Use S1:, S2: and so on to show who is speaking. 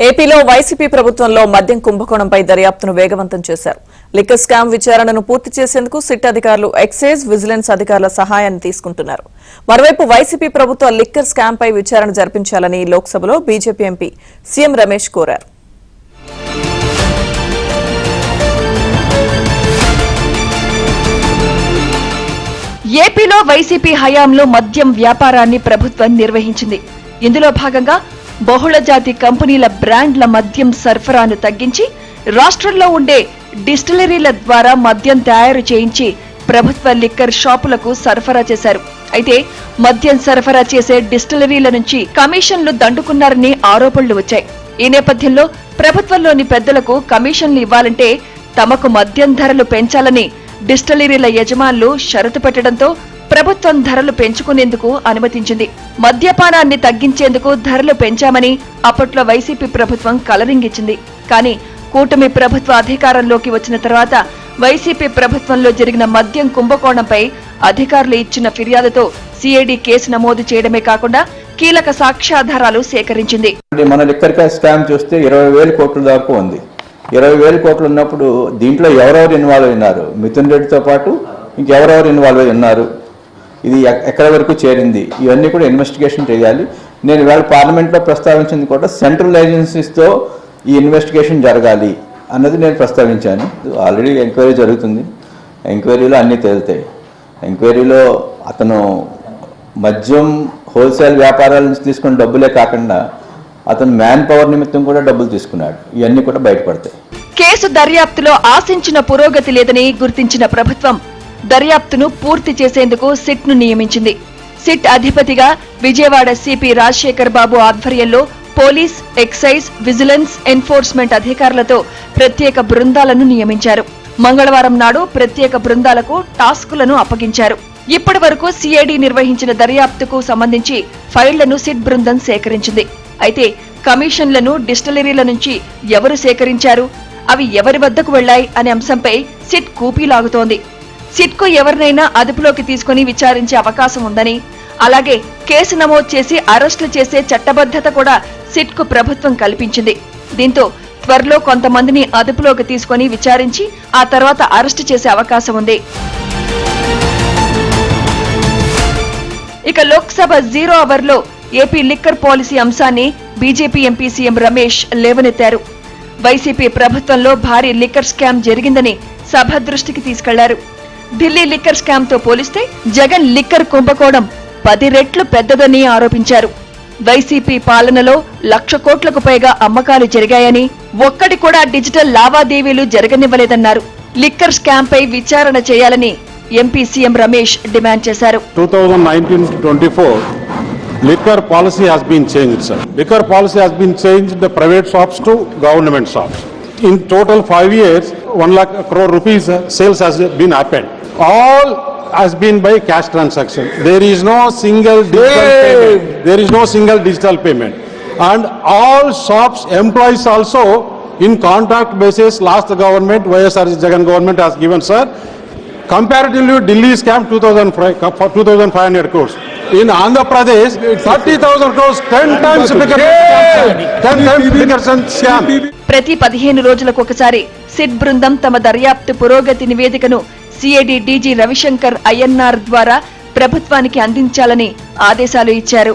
S1: ఏపీలో వైసీపీ ప్రభుత్వంలో మద్యం కుంభకోణంపై దర్యాప్తును వేగవంతం చేశారు. లిక్కర్ స్కామ్ విచారణను పూర్తి చేసేందుకు సిట్ అధికారులు ఎక్సైజ్, విజిలెన్స్ అధికారుల సహాయాన్ని తీసుకుంటున్నారు. మరోవైపు వైసీపీ ప్రభుత్వ లిక్కర్ స్కామ్పై విచారణ జరిపించాలని లోక్సభలో బీజేపీ ఎంపీ సీఎం రమేష్ కోరారు.
S2: ఏపీలో వైసీపీ హయాంలో మద్యం వ్యాపారాన్ని ప్రభుత్వం నిర్వహించింది. ఇందులో భాగంగా బహుళజాతి కంపెనీల బ్రాండ్ల మద్యం సరఫరాను తగ్గించి రాష్ట్రంలో ఉండే డిస్టిలరీల ద్వారా మద్యం తయారు చేయించి ప్రభుత్వ లిక్కర్ షాపులకు సరఫరా చేశారు. అయితే మద్యం సరఫరా చేసే డిస్టిలరీల నుంచి కమిషన్లు దండుకున్నారని ఆరోపణలు వచ్చాయి. ఈ నేపథ్యంలో ప్రభుత్వంలోని పెద్దలకు కమిషన్లు ఇవ్వాలంటే తమకు మద్యం ధరలు పెంచాలని డిస్టిలరీల యజమానులు షరతు పెట్టడంతో ప్రభుత్వం ధరలు పెంచుకునేందుకు అనుమతించింది. మద్యపానాన్ని తగ్గించేందుకు ధరలు పెంచామని అప్పట్లో వైసీపీ ప్రభుత్వం కలరింగిచ్చింది. కానీ కూటమి ప్రభుత్వ అధికారంలోకి వచ్చిన తర్వాత వైసీపీ ప్రభుత్వంలో జరిగిన మద్యం కుంభకోణంపై అధికారులు ఇచ్చిన ఫిర్యాదుతో సిఐడి కేసు నమోదు చేయడమే కాకుండా కీలక సాక్ష్యాధారాలు సేకరించింది.
S3: మన లిక్కర్ స్కామ్ చూస్తే 20,000 కోట్ల దాకా ఉంది. 20,000 కోట్లు ఉన్నప్పుడు దీంట్లో ఎవరెవరు ఇన్వాల్వ్ అయినారు? మిథున్ రెడ్డితో పాటు ఇంకెవరెవరు ఇన్వాల్వ్ అయి ఉన్నారు? ఇది ఎక్కడి వరకు చేరింది? ఇవన్నీ కూడా ఇన్వెస్టిగేషన్ చేయాలి. నేను ఇవాళ పార్లమెంట్లో ప్రస్తావించింది కూడా సెంట్రల్ ఏజెన్సీస్తో ఈ ఇన్వెస్టిగేషన్ జరగాలి అన్నది నేను ప్రస్తావించాను. ఆల్రెడీ ఎంక్వైరీ జరుగుతుంది. ఎంక్వైరీలో అన్నీ తేలుతాయి. ఎంక్వైరీలో అతను మద్యం హోల్సేల్ వ్యాపారాల నుంచి తీసుకున్న డబ్బులే కాకుండా అతను మ్యాన్ పవర్ నిమిత్తం కూడా డబ్బులు తీసుకున్నాడు. ఇవన్నీ కూడా బయటపడతాయి.
S2: కేసు దర్యాప్తులో ఆశించిన పురోగతి లేదని గుర్తించిన ప్రభుత్వం దర్యాప్తును పూర్తి చేసేందుకు సిట్ ను నియమించింది. సిట్ అధిపతిగా విజయవాడ సిపి రాజశేఖర్ బాబు ఆధ్వర్యంలో పోలీస్, ఎక్సైజ్, విజిలెన్స్, ఎన్ఫోర్స్మెంట్ అధికారులతో ప్రత్యేక బృందాలను నియమించారు. మంగళవారం నాడు ప్రత్యేక బృందాలకు టాస్కులను అప్పగించారు. ఇప్పటి వరకు సిఐడి నిర్వహించిన దర్యాప్తుకు సంబంధించి ఫైళ్లను సిట్ బృందం సేకరించింది. అయితే కమిషన్లను డిస్టిలరీల నుంచి ఎవరు సేకరించారు, అవి ఎవరి వద్దకు వెళ్లాయి అనే అంశంపై సిట్ కూపీలాగుతోంది. సిట్కు ఎవరినైనా అదుపులోకి తీసుకుని విచారించే అవకాశం ఉందని, అలాగే కేసు నమోదు చేసి అరెస్టులు చేసే చట్టబద్ధత కూడా సిట్కు ప్రభుత్వం కల్పించింది. దీంతో త్వరలో కొంతమందిని అదుపులోకి తీసుకుని విచారించి ఆ తర్వాత అరెస్టు చేసే అవకాశం ఉంది. ఇక లోక్సభ 0 అవర్లో ఏపీ లిక్కర్ పాలసీ అంశాన్ని బీజేపీ ఎంపీ సీఎం రమేష్ లేవనెత్తారు. వైసీపీ ప్రభుత్వంలో భారీ లిక్కర్ స్కామ్ జరిగిందని సభ దృష్టికి తీసుకెళ్లారు. ఢిల్లీ లిక్కర్ స్కామ్ తో పోలిస్తే జగన్ లిక్కర్ కుంభకోణం 10 రెట్లు పెద్దదని ఆరోపించారు. వైసీపీ పాలనలో 1,00,000 కోట్లకు పైగా అమ్మకాలు జరిగాయని, ఒక్కటి కూడా డిజిటల్ లావాదేవీలు జరగనివ్వలేదన్నారు. లిక్కర్ స్కామ్ పై విచారణ చేయాలని ఎంపీ సీఎం రమేష్ డిమాండ్ చేశారు.
S4: 2019-24 liquor policy has been changed, sir. Liquor policy has been changed the private shops to government shops. In total 5 years, 1 lakh crore rupees sales has been happened. All has been by cash transaction. There is no single digital payment. There is no single digital payment. And all shops employees also in contract basis. Last government, YSR Jagan government has given, sir. Comparatively, Delhi scam 2,500 crores. In Andhra Pradesh, 30,000 crores, 10 times bigger scam.
S2: ప్రతి 15 రోజులకు ఒకసారి SIT బృందం తమ దర్యాప్తు పురోగతి నివేదికను CID DG Ravishankar Ayyanar ద్వారా ప్రభుత్వానికి అందించాలని ఆదేశాలు ఇచ్చారు.